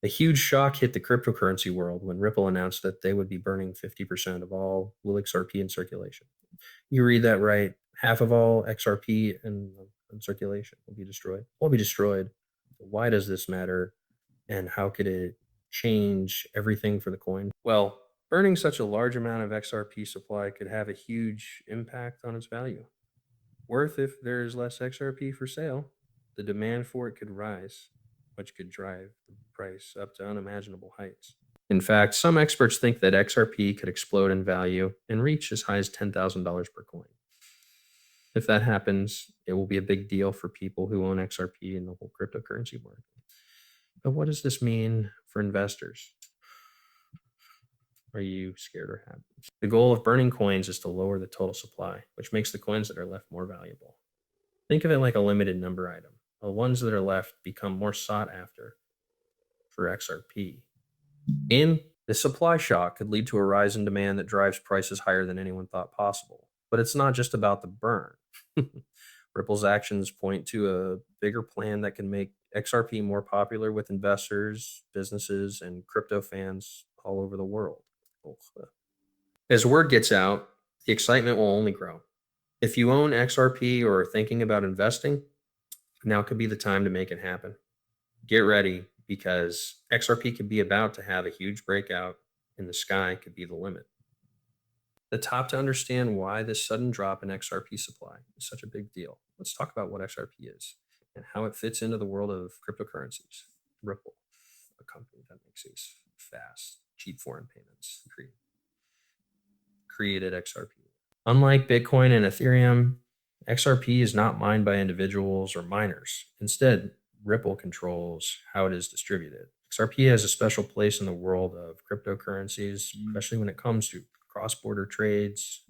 A huge shock hit the cryptocurrency world when Ripple announced that they would be burning 50% of all XRP in circulation. You read that right. Half of all XRP in circulation will be destroyed. Will be destroyed. Why does this matter? And how could it change everything for the coin? Well, burning such a large amount of XRP supply could have a huge impact on its value. Worth if there's less XRP for sale, the demand for it could rise, which could drive the price up to unimaginable heights. In fact, some experts think that XRP could explode in value and reach as high as $10,000 per coin. If that happens, it will be a big deal for people who own XRP in the whole cryptocurrency market. But what does this mean for investors? Are you scared or happy? The goal of burning coins is to lower the total supply, which makes the coins that are left more valuable. Think of it like a limited number item. The ones that are left become more sought after for XRP. And the supply shock could lead to a rise in demand that drives prices higher than anyone thought possible. But it's not just about the burn. Ripple's actions point to a bigger plan that can make XRP more popular with investors, businesses, and crypto fans all over the world. As word gets out, the excitement will only grow. If you own XRP or are thinking about investing, now could be the time to make it happen. Get ready because XRP could be about to have a huge breakout and the sky could be the limit. The top to understand why this sudden drop in XRP supply is such a big deal. Let's talk about what XRP is and how it fits into the world of cryptocurrencies. Ripple, a company that makes these fast, cheap foreign payments, created XRP. Unlike Bitcoin and Ethereum, XRP is not mined by individuals or miners. Instead, Ripple controls how it is distributed. XRP has a special place in the world of cryptocurrencies, especially when it comes to cross-border trades.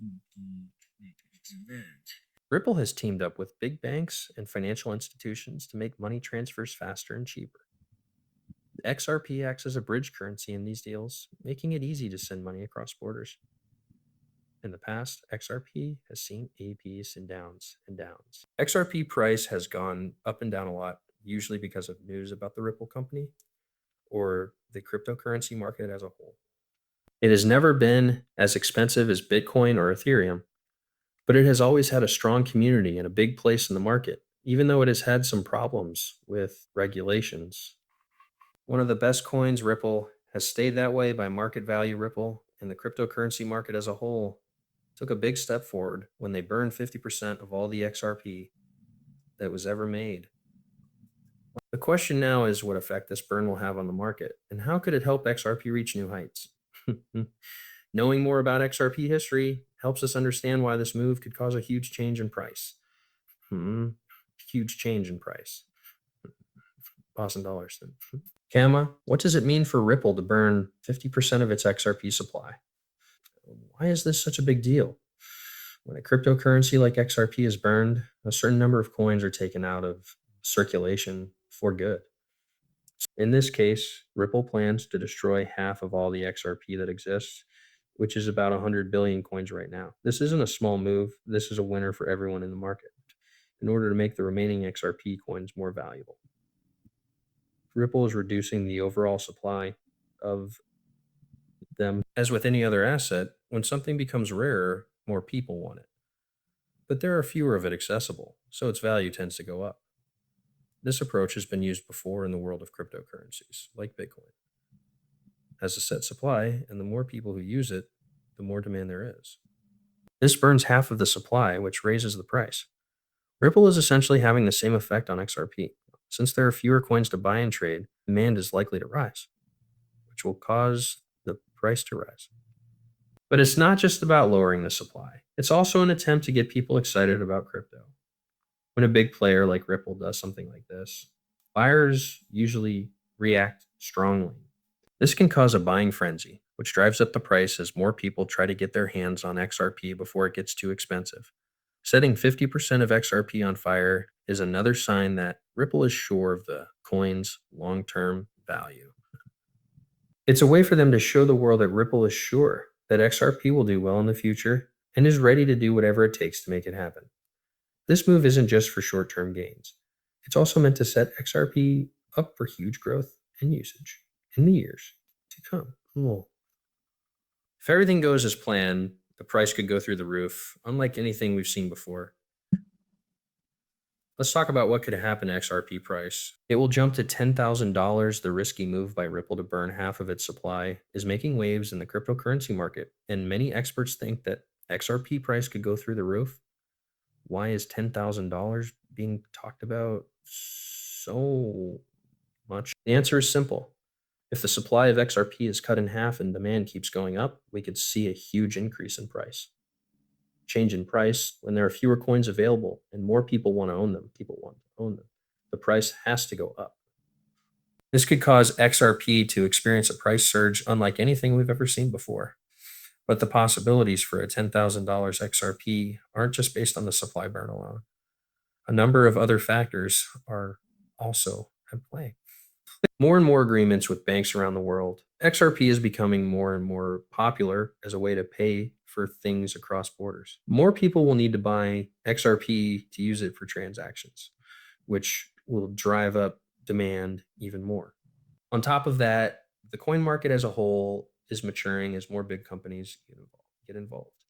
Ripple has teamed up with big banks and financial institutions to make money transfers faster and cheaper. The XRP acts as a bridge currency in these deals, making it easy to send money across borders. In the past, XRP has seen APs and downs and downs. XRP price has gone up and down a lot, usually because of news about the Ripple company or the cryptocurrency market as a whole. It has never been as expensive as Bitcoin or Ethereum, but it has always had a strong community and a big place in the market, even though it has had some problems with regulations. One of the best coins, Ripple, has stayed that way by market value. Ripple and the cryptocurrency market as a whole took a big step forward when they burned 50% of all the XRP that was ever made. The question now is what effect this burn will have on the market, and how could it help XRP reach new heights? Knowing more about XRP history helps us understand why this move could cause a huge change in price. Huge change in price. Boston dollars. Kama, what does it mean for Ripple to burn 50% of its XRP supply? Why is this such a big deal? When a cryptocurrency like XRP is burned, a certain number of coins are taken out of circulation for good. In this case, Ripple plans to destroy half of all the XRP that exists, which is about 100 billion coins right now. This isn't a small move. This is a winner for everyone in the market in order to make the remaining XRP coins more valuable. Ripple is reducing the overall supply of them. As with any other asset, when something becomes rarer, more people want it. But there are fewer of it accessible, so its value tends to go up. This approach has been used before in the world of cryptocurrencies, like Bitcoin. Has a set supply, and the more people who use it, the more demand there is. This burns half of the supply, which raises the price. Ripple is essentially having the same effect on XRP. Since there are fewer coins to buy and trade, demand is likely to rise, which will cause the price to rise. But it's not just about lowering the supply. It's also an attempt to get people excited about crypto. When a big player like Ripple does something like this, buyers usually react strongly. This can cause a buying frenzy, which drives up the price as more people try to get their hands on XRP before it gets too expensive. Setting 50% of XRP on fire is another sign that Ripple is sure of the coin's long-term value. It's a way for them to show the world that Ripple is sure that XRP will do well in the future and is ready to do whatever it takes to make it happen. This move isn't just for short-term gains. It's also meant to set XRP up for huge growth and usage. in the years to come. Whoa. If everything goes as planned, the price could go through the roof, unlike anything we've seen before. Let's talk about what could happen to XRP price. It will jump to $10,000. The risky move by Ripple to burn half of its supply is making waves in the cryptocurrency market, and many experts think that XRP price could go through the roof. Why is $10,000 being talked about so much? The answer is simple. If the supply of XRP is cut in half and demand keeps going up, we could see a huge increase in price. Change in price when there are fewer coins available and more people want to own them. People want to own them. The price has to go up. This could cause XRP to experience a price surge unlike anything we've ever seen before. But the possibilities for a $10,000 XRP aren't just based on the supply burn alone. A number of other factors are also at play. More and more agreements with banks around the world. XRP is becoming more and more popular as a way to pay for things across borders. More people will need to buy XRP to use it for transactions, which will drive up demand even more. On top of that, the coin market as a whole is maturing as more big companies get involved.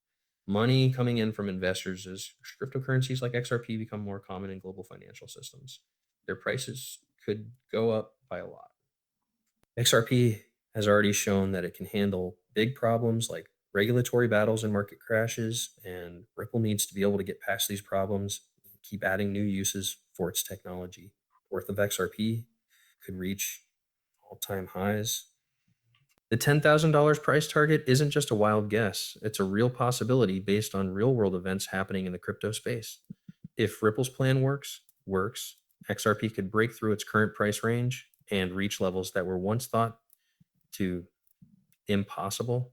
Money coming in from investors as cryptocurrencies like XRP become more common in global financial systems. Their prices could go up by a lot. XRP has already shown that it can handle big problems like regulatory battles and market crashes, and Ripple needs to be able to get past these problems and keep adding new uses for its technology. Worth of XRP could reach all-time highs. The $10,000 price target isn't just a wild guess. It's a real possibility based on real-world events happening in the crypto space. If Ripple's plan works, XRP could break through its current price range and reach levels that were once thought to impossible.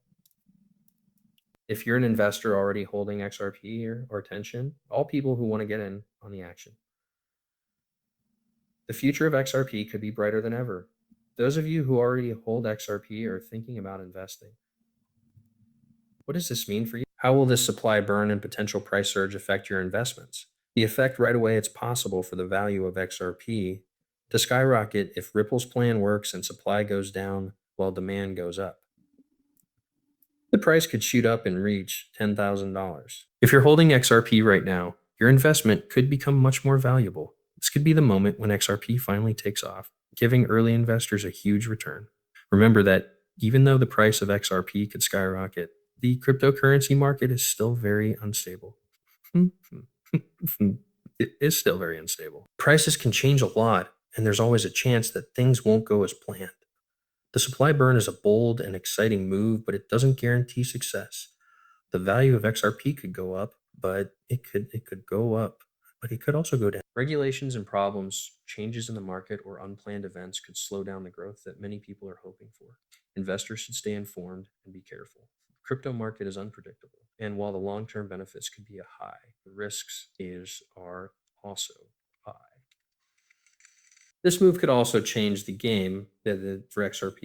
If you're an investor already holding XRP or Tension, all people who want to get in on the action. The future of XRP could be brighter than ever. Those of you who already hold XRP are thinking about investing. What does this mean for you? How will this supply burn and potential price surge affect your investments? The effect right away, it's possible for the value of XRP to skyrocket if Ripple's plan works and supply goes down while demand goes up. The price could shoot up and reach $10,000. If you're holding XRP right now, your investment could become much more valuable. This could be the moment when XRP finally takes off, giving early investors a huge return. Remember that even though the price of XRP could skyrocket, the cryptocurrency market is still very unstable. It is still very unstable. Prices can change a lot, and there's always a chance that things won't go as planned. The supply burn is a bold and exciting move, but it doesn't guarantee success. The value of XRP could go up, but it could go up, but it could also go down. Regulations and problems, changes in the market, or unplanned events could slow down the growth that many people are hoping for. Investors should stay informed and be careful. The crypto market is unpredictable, and while the long-term benefits could be a high, the risks are also high. This move could also change the game for XRP.